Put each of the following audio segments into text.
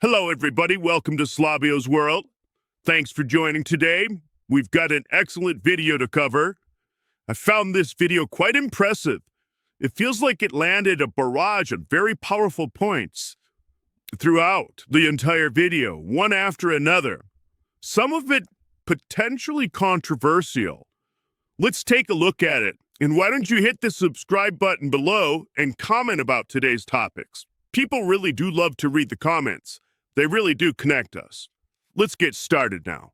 Hello, everybody. Welcome to Slobio's World. Thanks for joining today. We've got an excellent video to cover. I found this video quite impressive. It feels like it landed a barrage of very powerful points throughout the entire video, one after another. Some of it potentially controversial. Let's take a look at it. And why don't you hit the subscribe button below and comment about today's topics? People really do love to read the comments. They really do connect us. Let's get started now.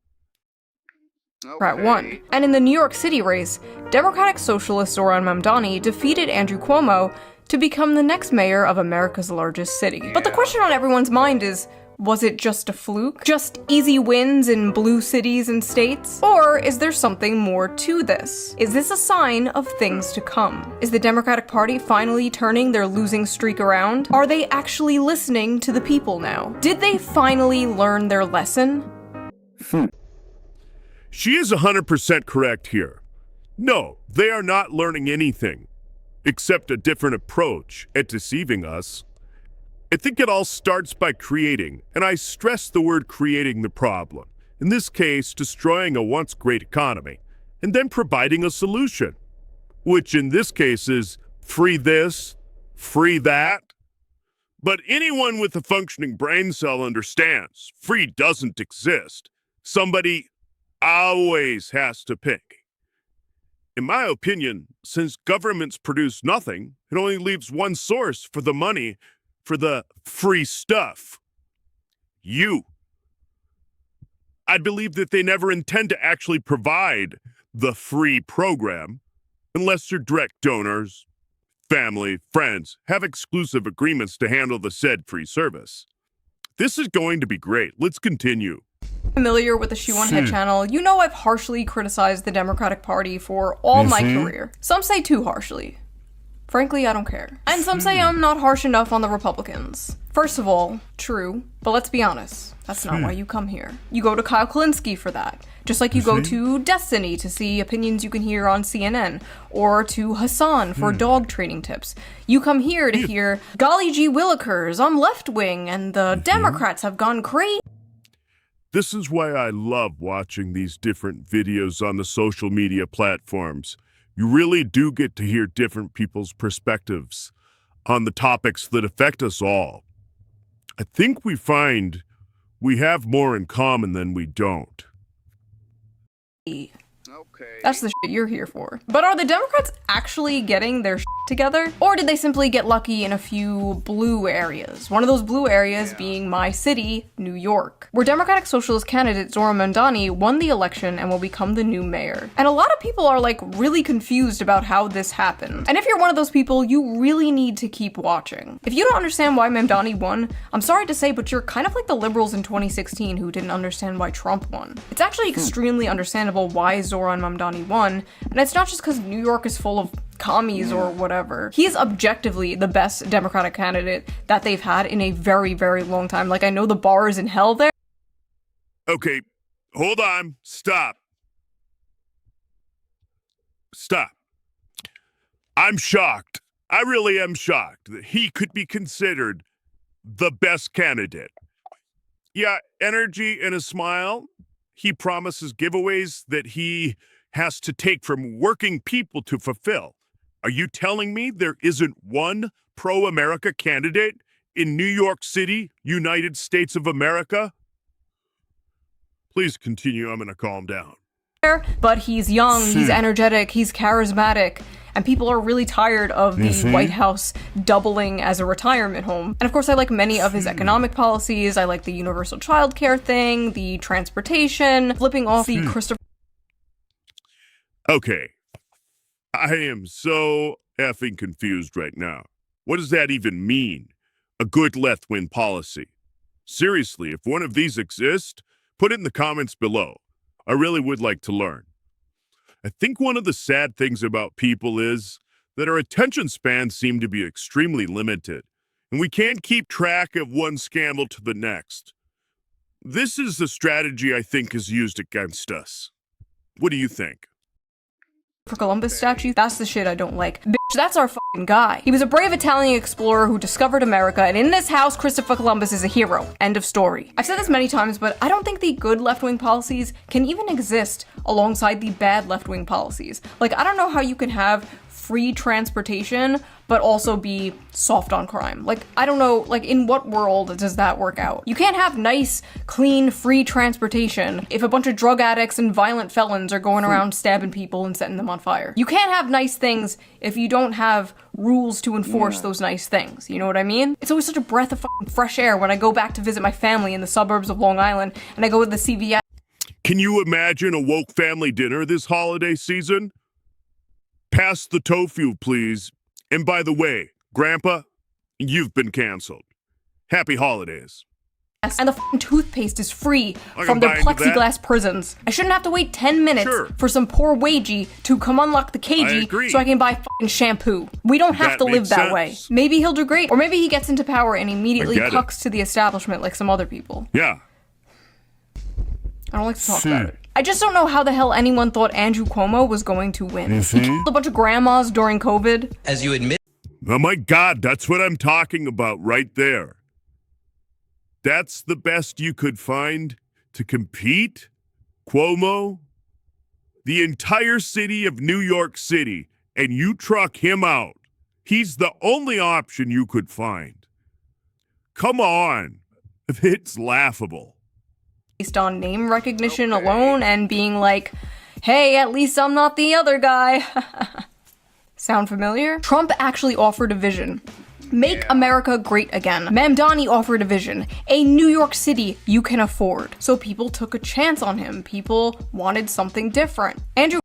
Democrat won. And in the New York City race, Democratic Socialist Zoran Mamdani defeated Andrew Cuomo to become the next mayor of America's largest city. But the question on everyone's mind is, was it just a fluke? Just easy wins in blue cities and states? Or is there something more to this? Is this a sign of things to come? Is the Democratic Party finally turning their losing streak around? Are they actually listening to the people now? Did they finally learn their lesson? She is 100% correct here. No, they are not learning anything, except a different approach at deceiving us. I think it all starts by creating, and I stress the word creating, the problem. In this case, destroying a once great economy, and then providing a solution, which in this case is free this, free that. But anyone with a functioning brain cell understands free doesn't exist. Somebody always has to pick. In my opinion, since governments produce nothing, it only leaves one source for the money for the free stuff. You. I believe that they never intend to actually provide the free program unless your direct donors, family, friends have exclusive agreements to handle the said free service. This is going to be great. Let's continue. Familiar with the Shoe on Head channel, you know I've harshly criticized the Democratic Party for all my career. Some say too harshly. Frankly, I don't care. And some say I'm not harsh enough on the Republicans. First of all, true, but let's be honest, that's not why you come here. You go to Kyle Kulinski for that, just like you go to Destiny to see opinions you can hear on CNN, or to Hassan for dog training tips. You come here to hear, golly gee willikers, I'm left-wing, and the Democrats have gone crazy. This is why I love watching these different videos on the social media platforms. You really do get to hear different people's perspectives on the topics that affect us all. I think we find we have more in common than we don't. That's the shit you're here for. But are the Democrats actually getting their shit together? Or did they simply get lucky in a few blue areas? One of those blue areas being my city, New York, where Democratic Socialist candidate Zoran Mamdani won the election and will become the new mayor. And a lot of people are like really confused about how this happened. And if you're one of those people, you really need to keep watching. If you don't understand why Mamdani won, I'm sorry to say, but you're kind of like the liberals in 2016 who didn't understand why Trump won. It's actually extremely understandable why Zoran Mamdani won, and it's not just because New York is full of commies or whatever. He is objectively the best Democratic candidate that they've had in a very, very long time. Like, I know the bar is in hell there. Okay, hold on. Stop. Stop. I'm shocked. I really am shocked that he could be considered the best candidate. Yeah, energy and a smile. He promises giveaways that he has to take from working people to fulfill. Are you telling me there isn't one pro-America candidate in New York City, United States of America? Please continue. I'm going to calm down. But he's young, he's energetic, he's charismatic, and people are really tired of the White House doubling as a retirement home. And of course, I like many of his economic policies. I like the universal childcare thing, the transportation, flipping off the Christopher. Okay. I am so effing confused right now. What does that even mean? A good left-wing policy. Seriously, if one of these exists, put it in the comments below. I really would like to learn. I think one of the sad things about people is that our attention spans seem to be extremely limited, and we can't keep track of one scandal to the next. This is the strategy I think is used against us. What do you think? Columbus statue, that's the shit I don't like. Bitch, that's our fucking guy. He was a brave Italian explorer who discovered America, and in this house, Christopher Columbus is a hero. End of story. I've said this many times, but I don't think the good left-wing policies can even exist alongside the bad left-wing policies. Like, I don't know how you can have free transportation, but also be soft on crime. Like, I don't know, like, in what world does that work out? You can't have nice, clean, free transportation if a bunch of drug addicts and violent felons are going around stabbing people and setting them on fire. You can't have nice things if you don't have rules to enforce those nice things. You know what I mean? It's always such a breath of fucking fresh air when I go back to visit my family in the suburbs of Long Island and I go to the CVS. Can you imagine a woke family dinner this holiday season? Pass the tofu, please. And by the way, Grandpa, you've been canceled. Happy holidays. And the fucking toothpaste is free I from can their buy into plexiglass prisons. I shouldn't have to wait 10 minutes for some poor wagey to come unlock the I cagey agree. so I can buy fucking shampoo. We don't have That to live makes that way. sense. Maybe he'll do great. Or maybe he gets into power and immediately I get it. cucks to the establishment like some other people. Yeah. I don't like to talk about it. I just don't know how the hell anyone thought Andrew Cuomo was going to win. He killed a bunch of grandmas during COVID. As you admit, Oh my God, that's what I'm talking about right there. That's the best you could find to compete? Cuomo? The entire city of New York City, and you truck him out. He's the only option you could find. Come on. It's laughable. Based on name recognition alone and being like, hey, at least I'm not the other guy. Sound familiar? Trump actually offered a vision. Make America great again. Mamdani offered a vision. A New York City you can afford. So people took a chance on him. People wanted something different. Andrew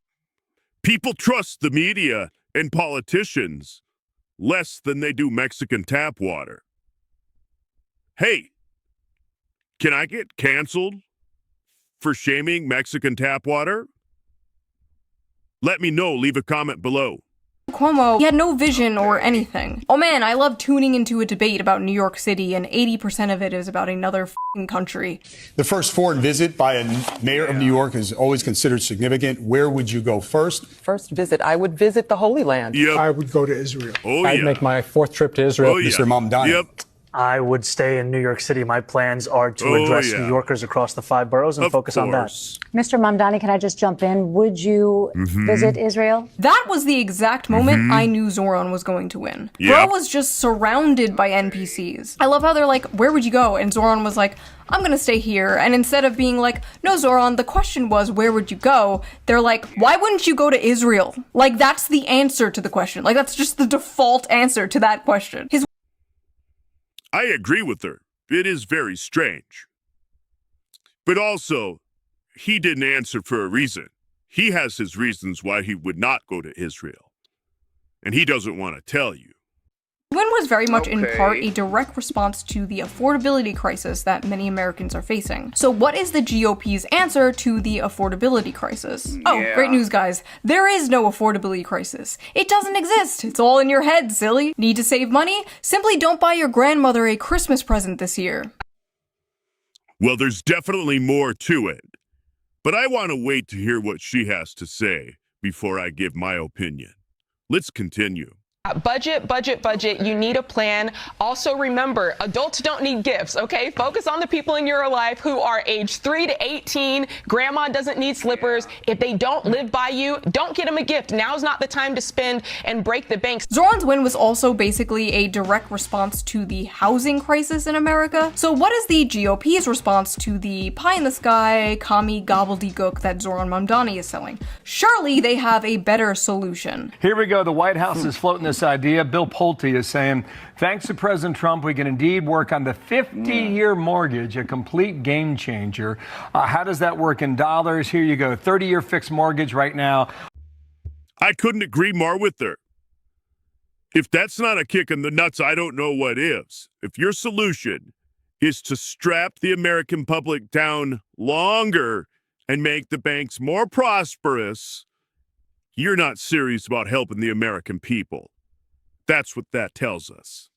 People trust the media and politicians less than they do Mexican tap water. Hey, can I get canceled for shaming Mexican tap water? Let me know. Leave a comment below. Cuomo, he had no vision or anything. Oh man, I love tuning into a debate about New York City, and 80% of it is about another f***ing country. The first foreign visit by a mayor of New York is always considered significant. Where would you go first? First visit, I would visit the Holy Land. Yep. I would go to Israel. Oh, I'd yeah. make my fourth trip to Israel. Oh, yeah. Mr. Mamdani. Yep. I would stay in New York City. My plans are to Oh, address yeah. New Yorkers across the 5 boroughs and Of focus on that. course. Mr. Mamdani, can I just jump in? Would you visit Israel? That was the exact moment I knew Zoran was going to win. Yep. Bro was just surrounded by NPCs. I love how they're like, where would you go? And Zoran was like, I'm gonna stay here. And instead of being like, no, Zoran, the question was, where would you go? They're like, why wouldn't you go to Israel? Like, that's the answer to the question. Like, that's just the default answer to that question. His I agree with her. It is very strange. But also, he didn't answer for a reason. He has his reasons why he would not go to Israel. And he doesn't want to tell you. win was very much in part a direct response to the affordability crisis that many Americans are facing. So what is the GOP's answer to the affordability crisis? Oh, great news, guys. There is no affordability crisis. It doesn't exist. It's all in your head, silly. Need to save money? Simply don't buy your grandmother a Christmas present this year. Well, there's definitely more to it. But I want to wait to hear what she has to say before I give my opinion. Let's continue. Budget, budget, budget. You need a plan. Also remember, adults don't need gifts, okay? Focus on the people in your life who are age 3 to 18. Grandma doesn't need slippers. If they don't live by you, don't get them a gift. Now's not the time to spend and break the banks. Zoran's win was also basically a direct response to the housing crisis in America. So what is the GOP's response to the pie-in-the-sky, commie gobbledygook that Zoran Mamdani is selling? Surely they have a better solution. Here we go. The White House is floating this idea. Bill Pulte is saying, thanks to President Trump, we can indeed work on the 50-year mortgage, a complete game changer. How does that work in dollars? Here you go. 30-year fixed mortgage right now. I couldn't agree more with her. If that's not a kick in the nuts, I don't know what is. If your solution is to strap the American public down longer and make the banks more prosperous, you're not serious about helping the American people. That's what that tells us.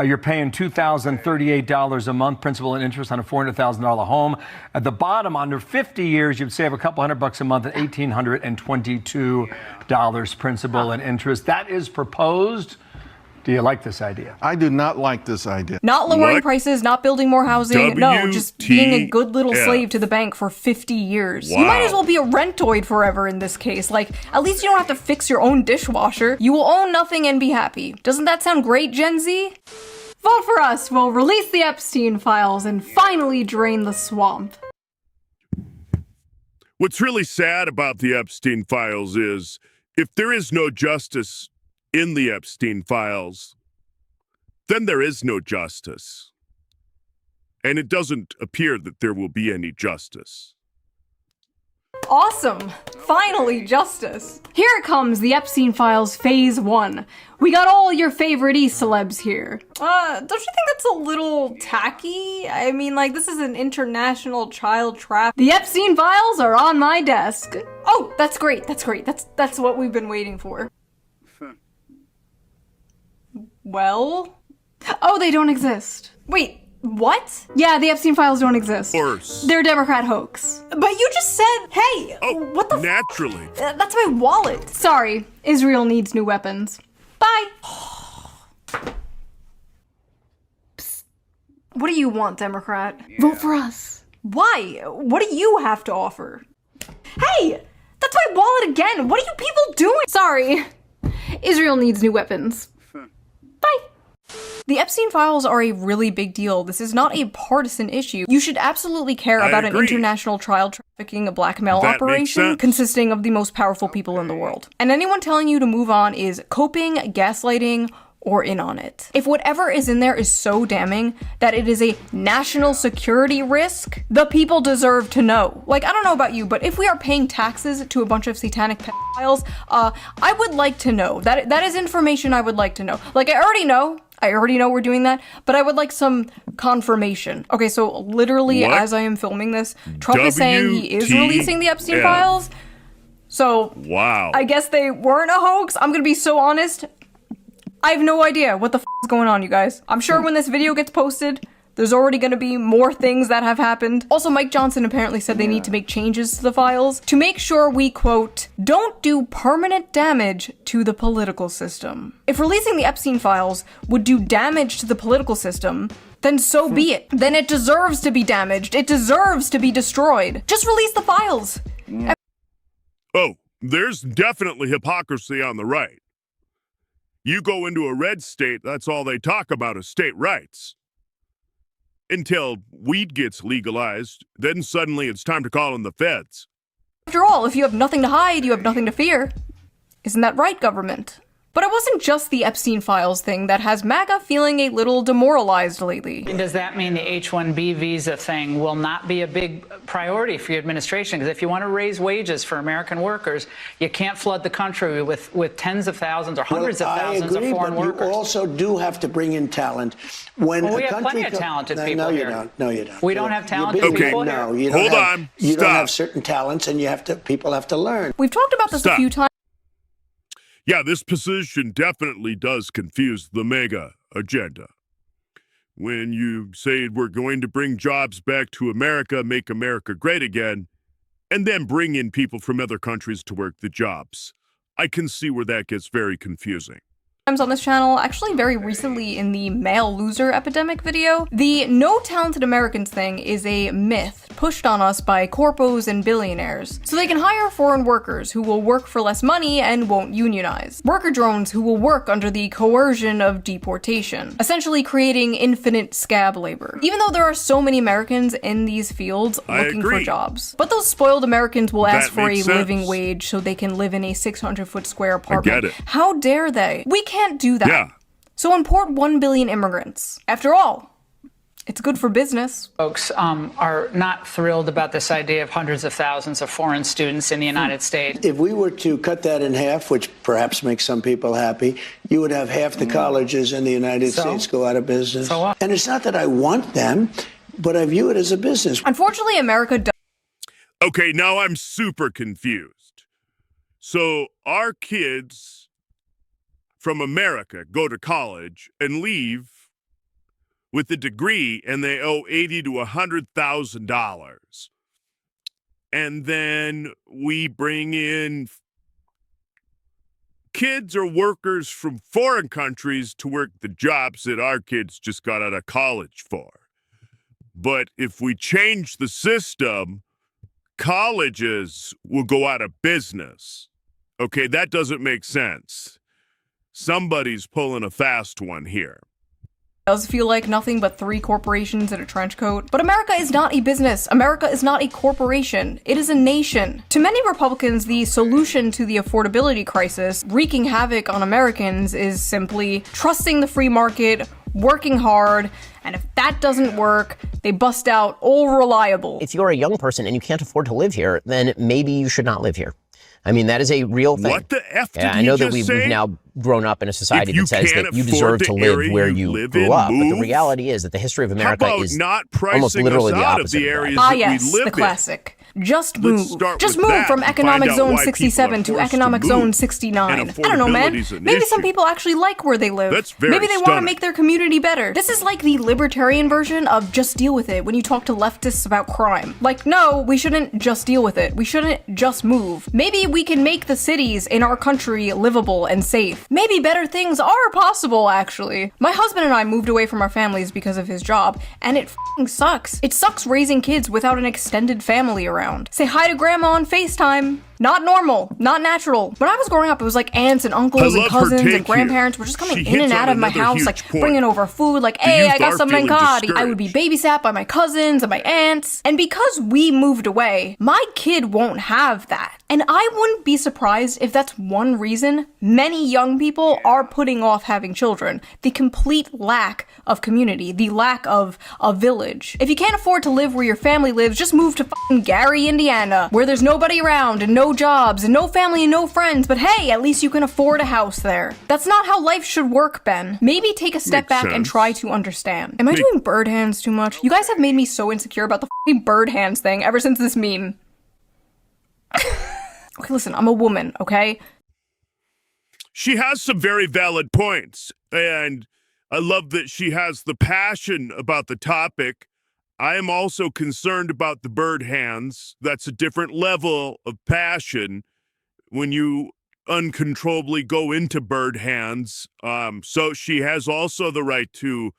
You're paying $2,038 a month, principal and interest on a $400,000 home. At the bottom, under 50 years, you'd save a couple $100 a month at $1,822 principal and interest. That is proposed. Do you like this idea? I do not like this idea. Not lowering prices, not building more housing. No, just being a good little slave to the bank for 50 years. Wow. You might as well be a rentoid forever in this case. Like, at least you don't have to fix your own dishwasher. You will own nothing and be happy. Doesn't that sound great, Gen Z? Vote for us. We'll release the Epstein files and finally drain the swamp. What's really sad about the Epstein files is if there is no justice in the Epstein files, then there is no justice. And it doesn't appear that there will be any justice. Awesome! Finally, justice. Here it comes, the Epstein Files Phase 1. We got all your favorite E-celebs here. Don't you think that's a little tacky? I mean, like, this is an international child trap. The Epstein Files are on my desk. Oh, that's great, that's great. That's what we've been waiting for. Well? Oh, they don't exist. Wait. What? Yeah, the Epstein files don't exist. Of course. They're a Democrat hoax. But you just said, hey, what the naturally. That's my wallet. Sorry, Israel needs new weapons. Bye. Psst. What do you want, Democrat? Yeah. Vote for us. Why? What do you have to offer? Hey, that's my wallet again. What are you people doing? Sorry, Israel needs new weapons. Bye. The Epstein files are a really big deal. This is not a partisan issue. You should absolutely care about an international child trafficking blackmail operation consisting of the most powerful people in the world. And anyone telling you to move on is coping, gaslighting, or in on it. If whatever is in there is so damning that it is a national security risk, the people deserve to know. Like, I don't know about you, but if we are paying taxes to a bunch of satanic pedophiles, I would like to know. That is information I would like to know. Like, I already know we're doing that, but I would like some confirmation. Okay, so literally as I am filming this, Trump is saying he is releasing the Epstein files. So, wow. I guess they weren't a hoax. I'm gonna be so honest. I have no idea what the is going on, you guys. I'm sure when this video gets posted, there's already gonna be more things that have happened. Also, Mike Johnson apparently said they need to make changes to the files to make sure we, quote, don't do permanent damage to the political system. If releasing the Epstein files would do damage to the political system, then so be it. Then it deserves to be damaged. It deserves to be destroyed. Just release the files. Oh, there's definitely hypocrisy on the right. You go into a red state, that's all they talk about is state rights. Until weed gets legalized, then suddenly it's time to call in the feds. After all, if you have nothing to hide, you have nothing to fear. Isn't that right, government? But it wasn't just the Epstein files thing that has MAGA feeling a little demoralized lately. Does that mean the H-1B visa thing will not be a big priority for your administration? Because if you want to raise wages for American workers, you can't flood the country with tens of thousands or hundreds of thousands of foreign workers. You also do have to bring in talent. When we have plenty of talented people here. No, you don't. We don't have talented people here. No, you don't. Hold on. You don't have certain talents, and people have to learn. We've talked about this a few times. Yeah, this position definitely does confuse the mega agenda. When you say we're going to bring jobs back to America, make America great again, and then bring in people from other countries to work the jobs, I can see where that gets very confusing. On this channel, actually very recently in the male loser epidemic video, the no talented Americans thing is a myth pushed on us by corpos and billionaires, so they can hire foreign workers who will work for less money and won't unionize. Worker drones who will work under the coercion of deportation, essentially creating infinite scab labor. Even though there are so many Americans in these fields looking for jobs. But those spoiled Americans will ask for a living wage so they can live in a 600-foot square apartment. I get it. How dare they? We can't do that. Yeah. So import 1 billion immigrants. After all, it's good for business. Folks are not thrilled about this idea of hundreds of thousands of foreign students in the United States. If we were to cut that in half, which perhaps makes some people happy, you would have half the colleges in the United States go out of business. So what? And it's not that I want them, but I view it as a business. Unfortunately, America does. Okay, now I'm super confused. So our kids from America go to college and leave with a degree and they owe $80,000 to $100,000. And then we bring in kids or workers from foreign countries to work the jobs that our kids just got out of college for. But if we change the system, colleges will go out of business. Okay, that doesn't make sense. Somebody's pulling a fast one here. Does feel like nothing but 3 corporations in a trench coat. But America is not a business. America is not a corporation. It is a nation. To many Republicans, the solution to the affordability crisis wreaking havoc on Americans is simply trusting the free market, working hard, and if that doesn't work, they bust out all reliable. If you're a young person and you can't afford to live here, then maybe you should not live here. I mean, that is a real thing. What the F did I he know just that we've say? now grown up in a society If you that says can't that you afford deserve the to live area where you you live grew in, up. But the move? reality is that the history of How America about is not almost pricing literally us the out of opposite the of that. areas Ah that yes, we live the in? classic. Just Let's move. start Just with move that from and Economic find out Zone why people 67 are to forced to Economic move. Zone 69. And I don't know, man. affordability's an Maybe some issue. people actually like where they live. That's very Maybe they want to stunning. make their community better. This is like the libertarian version of just deal with it when you talk to leftists about crime. Like, no, we shouldn't just deal with it. We shouldn't just move. Maybe we can make the cities in our country livable and safe. Maybe better things are possible, actually. My husband and I moved away from our families because of his job, and it f***ing sucks. It sucks raising kids without an extended family around. Say hi to grandma on FaceTime. Not normal, not natural. When I was growing up, it was like aunts and uncles and love her cousins take and grandparents were just here. coming She in and hits out on of my another house, huge like point. bringing over food, like, The hey, youth I got are something feeling caught. I would be babysat by my cousins and my aunts. And because we moved away, my kid won't have that. And I wouldn't be surprised if that's one reason many young people are putting off having children. The complete lack of community, the lack of a village. If you can't afford to live where your family lives, just move to f***ing Gary, Indiana, where there's nobody around and no jobs and no family and no friends, but hey, at least you can afford a house there. That's not how life should work, Ben. Maybe take a step Makes back and sense. try to understand. Am I doing bird hands too much? You guys have made me so insecure about the f***ing bird hands thing ever since this meme. Okay, listen, I'm a woman, okay? She has some very valid points, and I love that she has the passion about the topic. I am also concerned about the bird hands. That's a different level of passion when you uncontrollably go into bird hands. So she has also the right to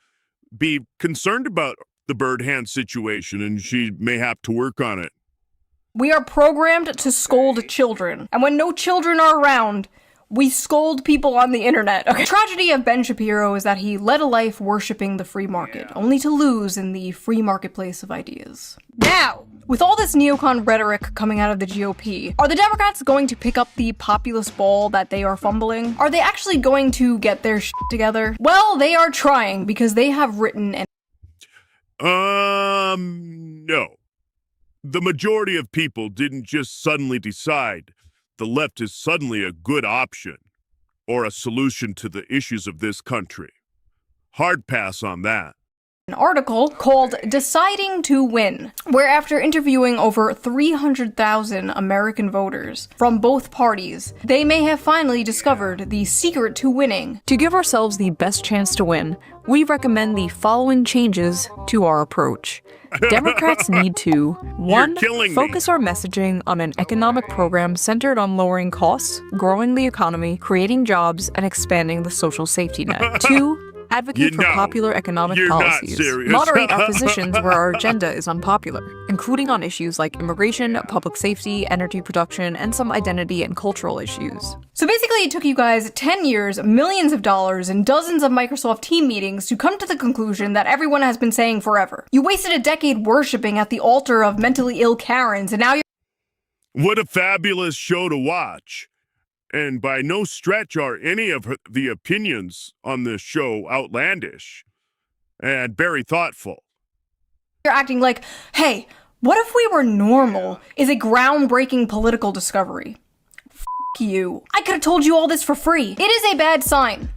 be concerned about the bird hand situation, and she may have to work on it. We are programmed to scold children, and when no children are around, we scold people on the internet. Okay. The tragedy of Ben Shapiro is that he led a life worshipping the free market, only to lose in the free marketplace of ideas. Now, with all this neocon rhetoric coming out of the GOP, are the Democrats going to pick up the populist ball that they are fumbling? Are they actually going to get their shit together? Well, they are trying, because they have written an No. The majority of people didn't just suddenly decide the left is suddenly a good option or a solution to the issues of this country. Hard pass on that. article called Deciding to Win, where after interviewing over 300,000 American voters from both parties, they may have finally discovered the secret to winning. To give ourselves the best chance to win, we recommend the following changes to our approach. Democrats need to 1. Focus our messaging on an economic program centered on lowering costs, growing the economy, creating jobs, and expanding the social safety net. 2. Advocate for popular economic policies. Moderate our positions where our agenda is unpopular, including on issues like immigration, public safety, energy production, and some identity and cultural issues. So basically it took you guys 10 years, millions of dollars, and dozens of Microsoft team meetings to come to the conclusion that everyone has been saying forever. You wasted a decade worshipping at the altar of mentally ill Karens, and now you're— What a fabulous show to watch. And by no stretch are any of the opinions on this show outlandish and very thoughtful. You're acting like, hey, what if we were normal is a groundbreaking political discovery. F*** you. I could have told you all this for free. It is a bad sign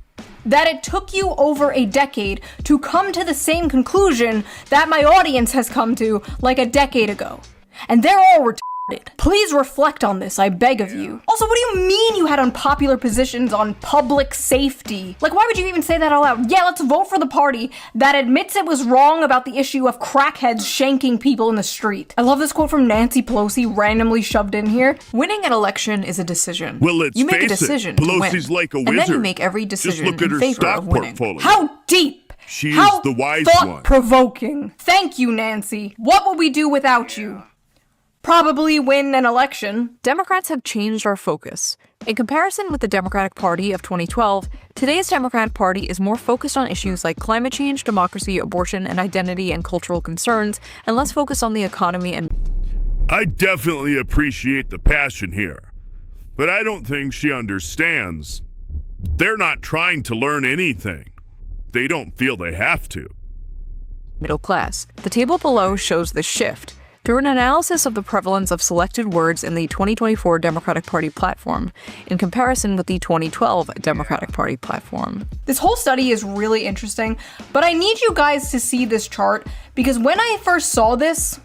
that it took you over a decade to come to the same conclusion that my audience has come to like a decade ago. And they're all retarded. Please reflect on this, I beg of you. Also, what do you mean you had unpopular positions on public safety? Like, why would you even say that out loud? Yeah, let's vote for the party that admits it was wrong about the issue of crackheads shanking people in the street. I love this quote from Nancy Pelosi, randomly shoved in here. Winning an election is a decision. Well, let's you make a face decision it, to Pelosi's win, like a and wizard. then you make every decision Just look at in her favor stock of winning. portfolio. How deep? She How is the wise one. thought-provoking. Thank you, Nancy. What would we do without you? Probably win an election. Democrats have changed our focus. In comparison with the Democratic Party of 2012, today's Democratic Party is more focused on issues like climate change, democracy, abortion, and identity and cultural concerns, and less focused on the economy and... I definitely appreciate the passion here, but I don't think she understands. They're not trying to learn anything. They don't feel they have to. middle class. The table below shows the shift. Through an analysis of the prevalence of selected words in the 2024 Democratic Party platform in comparison with the 2012 Democratic Party platform. This whole study is really interesting, but I need you guys to see this chart because when I first saw this,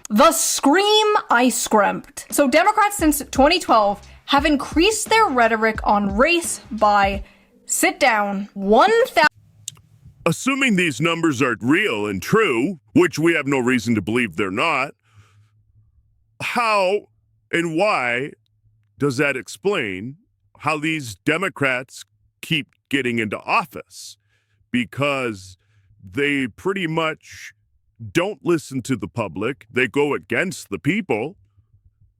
the scream I screamed. So Democrats since 2012 have increased their rhetoric on race by, sit down, 1,000. Assuming these numbers are real and true, which we have no reason to believe they're not, how and why does that explain how these Democrats keep getting into office? Because they pretty much don't listen to the public, they go against the people,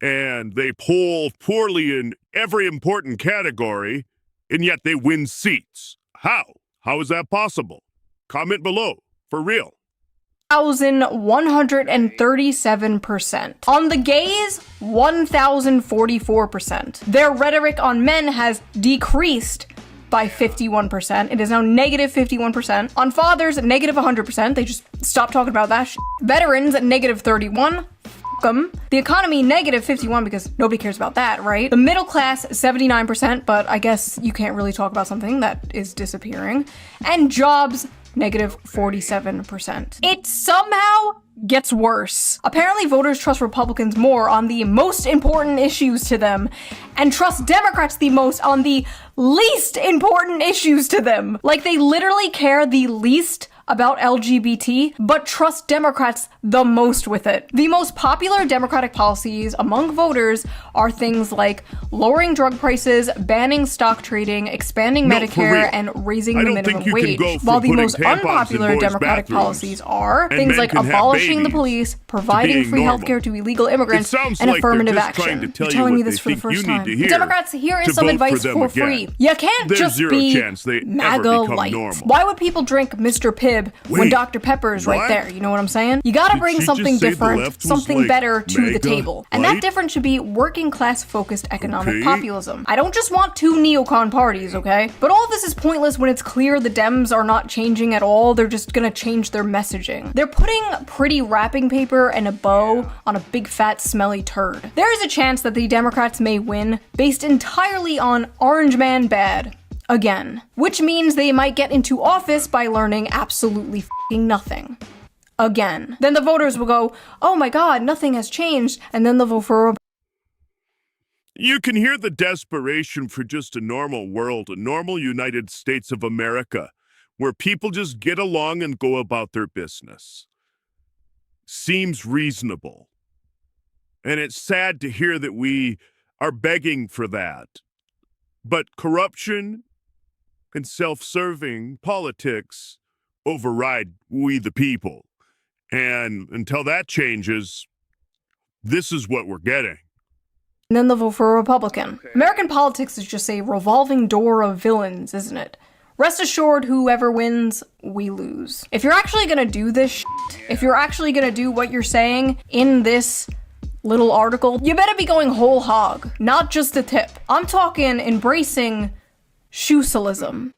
and they poll poorly in every important category, and yet they win seats. How? How is that possible? Comment below, for real. 1,137%. On the gays, 1,044%. Their rhetoric on men has decreased by 51%. It is now negative 51%. On fathers, negative 100%. They just stopped talking about that shit. Veterans, negative 31. Them. The economy, negative 51 because nobody cares about that, right? The middle class, 79%, but I guess you can't really talk about something that is disappearing. And jobs, negative 47%. It somehow gets worse. Apparently voters trust Republicans more on the most important issues to them and trust Democrats the most on the least important issues to them. Like they literally care the least about LGBT, but trust Democrats the most with it. The most popular Democratic policies among voters are things like lowering drug prices, banning stock trading, expanding Medicare, and raising the minimum wage. While the most unpopular Democratic policies are things like abolishing the police, providing free healthcare to illegal immigrants, and affirmative action. You're telling me this for the first time. Democrats, here is some advice for free. You can't just be MAGA light. Why would people drink Mr. Pibb when Dr. Pepper is right there? You know what I'm saying? You gotta bring something different, something better to the table. And that difference should be working class focused economic populism. I don't just want two neocon parties, okay? But all of this is pointless when it's clear the Dems are not changing at all. They're just gonna change their messaging. They're putting pretty wrapping paper and a bow on a big fat smelly turd. There is a chance that the Democrats may win based entirely on Orange Man bad. Again. Which means they might get into office by learning absolutely f***ing nothing. Again. Then the voters will go, oh my god, nothing has changed, and then they'll vote for a... You can hear the desperation for just a normal world, a normal United States of America, where people just get along and go about their business. Seems reasonable. And it's sad to hear that we are begging for that. But corruption and self-serving politics override we the people. And until that changes, this is what we're getting. And then they'll vote for a Republican. American politics is just a revolving door of villains, isn't it? Rest assured, whoever wins, we lose. If you're actually gonna do this shit, if you're actually gonna do what you're saying in this little article, you better be going whole hog, not just a tip. I'm talking embracing shoesalism.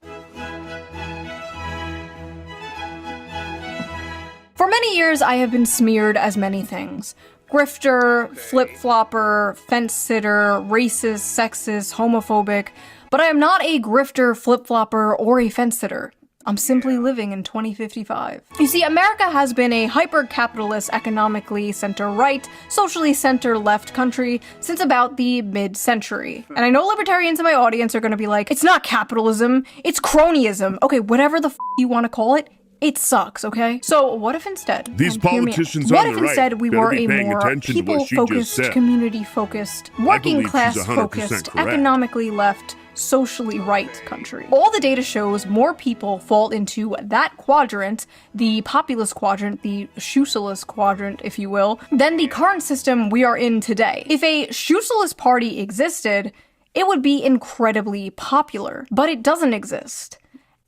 For many years, I have been smeared as many things. Grifter, flip-flopper, fence-sitter, racist, sexist, homophobic, but I am not a grifter, flip-flopper, or a fence-sitter. I'm simply living in 2055. You see, America has been a hyper-capitalist, economically center-right, socially center-left country since about the mid-century. And I know libertarians in my audience are gonna be like, it's not capitalism, it's cronyism. Okay, whatever the f you want to call it, it sucks, okay? So what if instead, these politicians what on if the right instead we better were be a paying more attention to what she just people-focused, said. community-focused, I working believe she's class 100% focused, correct. economically left, socially right country? All the data shows more people fall into that quadrant, the populist quadrant, the socialist quadrant, if you will, than the current system we are in today. If a socialist party existed, it would be incredibly popular, but it doesn't exist.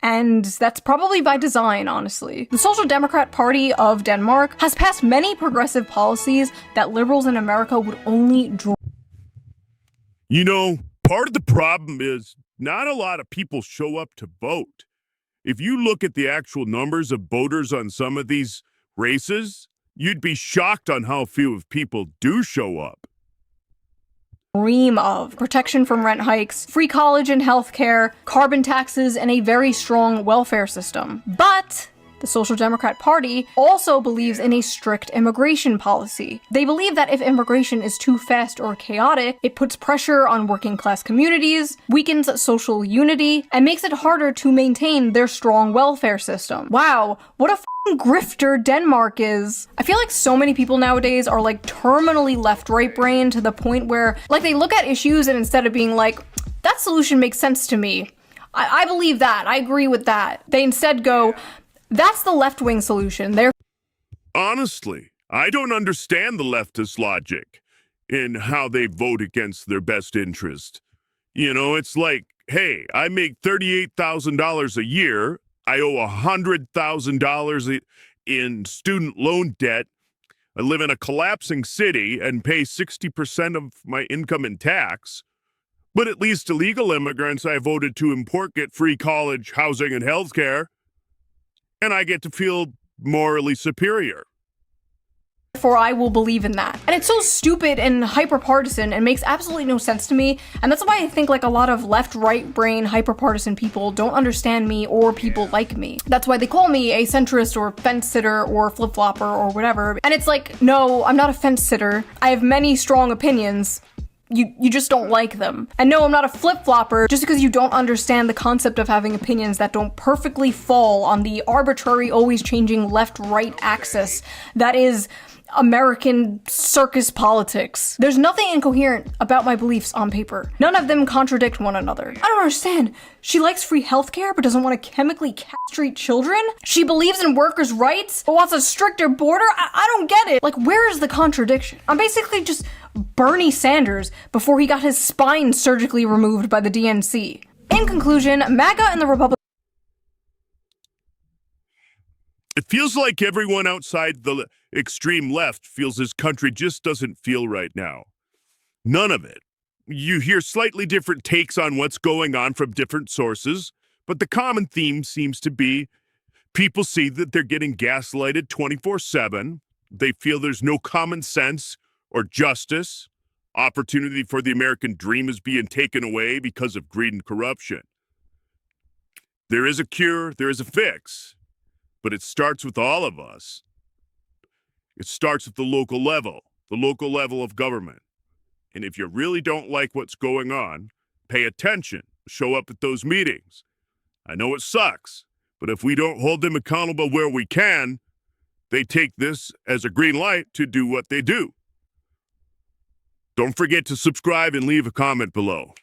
And that's probably by design, honestly. The Social Democrat Party of Denmark has passed many progressive policies that liberals in America would only dream. You know, part of the problem is not a lot of people show up to vote. If you look at the actual numbers of voters on some of these races, you'd be shocked on how few of people do show up. Dream of protection from rent hikes, free college and healthcare, carbon taxes, and a very strong welfare system. But the Social Democrat Party also believes in a strict immigration policy. They believe that if immigration is too fast or chaotic, it puts pressure on working class communities, weakens social unity, and makes it harder to maintain their strong welfare system. Wow, what a grifter Denmark is. I feel like so many people nowadays are like terminally left-right brain to the point where like they look at issues and instead of being like, that solution makes sense to me, I believe that, I agree with that, they instead go, that's the left-wing solution. Honestly, I don't understand the leftist logic in how they vote against their best interest. You know, it's like, hey, I make $38,000 a year, I owe $100,000 in student loan debt. I live in a collapsing city and pay 60% of my income in tax. But at least illegal immigrants I voted to import get free college, housing, and healthcare. And I get to feel morally superior. Therefore, I will believe in that. And it's so stupid and hyper-partisan and makes absolutely no sense to me. And that's why I think like a lot of left-right brain hyper-partisan people don't understand me or people like me. That's why they call me a centrist or fence-sitter or flip-flopper or whatever. And it's like, no, I'm not a fence-sitter. I have many strong opinions. You just don't like them. And no, I'm not a flip-flopper just because you don't understand the concept of having opinions that don't perfectly fall on the arbitrary, always changing left-right axis that is American circus politics. There's nothing incoherent about my beliefs on paper. None of them contradict one another. I don't understand. She likes free healthcare but doesn't want to chemically castrate children? She believes in workers' rights but wants a stricter border? I don't get it. Like, where is the contradiction? I'm basically just Bernie Sanders before he got his spine surgically removed by the DNC. In conclusion, MAGA and the Republican. It feels like everyone outside the extreme left feels this country just doesn't feel right now. None of it. You hear slightly different takes on what's going on from different sources, but the common theme seems to be people see that they're getting gaslighted 24/7. They feel there's no common sense or justice. Opportunity for the American dream is being taken away because of greed and corruption. There is a cure, there is a fix. But it starts with all of us. It starts at the local level of government. And if you really don't like what's going on, pay attention, show up at those meetings. I know it sucks, but if we don't hold them accountable where we can, they take this as a green light to do what they do. Don't forget to subscribe and leave a comment below.